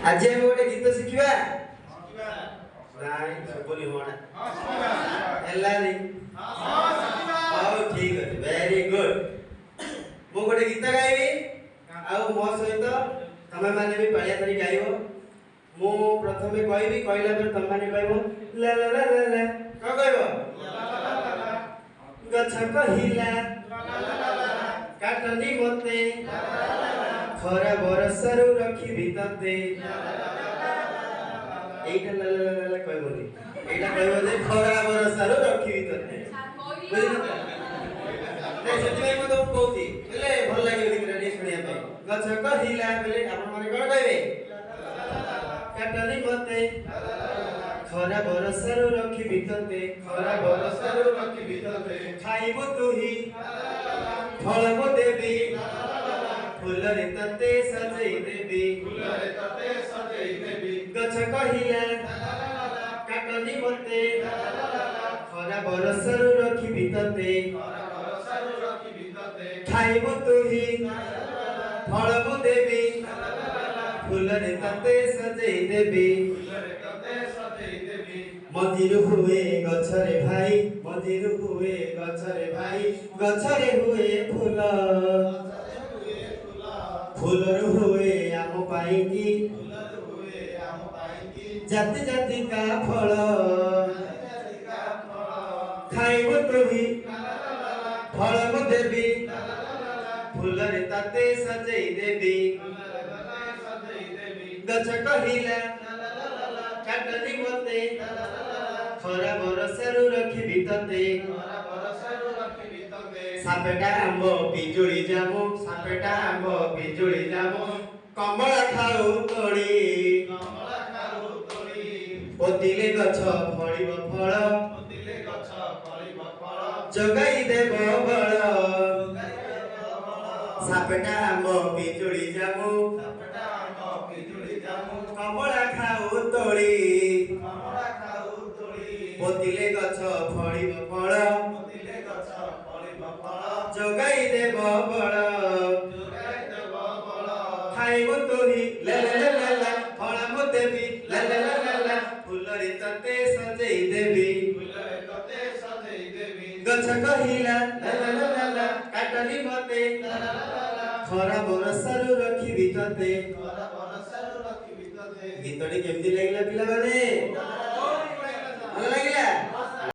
आज हम गोटे गीत शिखा नाई सबनी होना हेलानी ठीक अच्छे वेरी गुड मु गोटे गीत गाइबी आ मो सहित तमे माने भी पालिया धरी गाइबो मु प्रथमे कहबी कहला पर तमे माने कहबो ला ला ला ला ला का कहबो गछ कहिला काटनी मते खरा बरसरु रखी भितते एटा ला ला ला ला कहबोनी एटा कहबो जे खरा बरसरु रखी भितते नहीं सेति म तो कहती बोले भल लागे गीत रेडी सुनिया पे गछ कहिला बोले आपण माने कोन कहबे काटनी मते खरा बरसरु रखी भितते खरा बरसरु रखी भितते खाइबो तुही फलबो देबी फुलरे तते सजई देबी गछ कहिला काटनी मते खरा बरसरु रखी भितते खाइबो तुही फलबो देबी फुलरे तते सजई देबी मजिरु हुए गछरे भाई मजिरु हुए गछरे भाई गछरे हुए फूल फूलरु हुए आम पाई की जाति जाति का फल खाइबो तुही फलबो देबी फूलरे तते सजई देबी गछ कहिला काटनी मते खरा बरसरु रखी भितते सापेटा आंबो पिजुଳି जामु सापेटा आंबो पिजुଳି जामु कमला खाऊ तोड़ी पोतिले गछ फळिबो फळ जगाई देबो बळ सापेटा आंबो पिजुଳି जामु कमला खाऊ तोड़ी पोतिले गछ फळिबो फळ जगाई देबो बळ खाइबो तुही ला ला ला ला ला फळबो देबी ला ला ला ला ला फुलरे तते सजई देबी गछ कहिला ला ला ला ला ला काटनी मते खरा बरसरु रखी भितते गीतटी केमती लागला पिला माने ଭଲ ଲାଗିଲା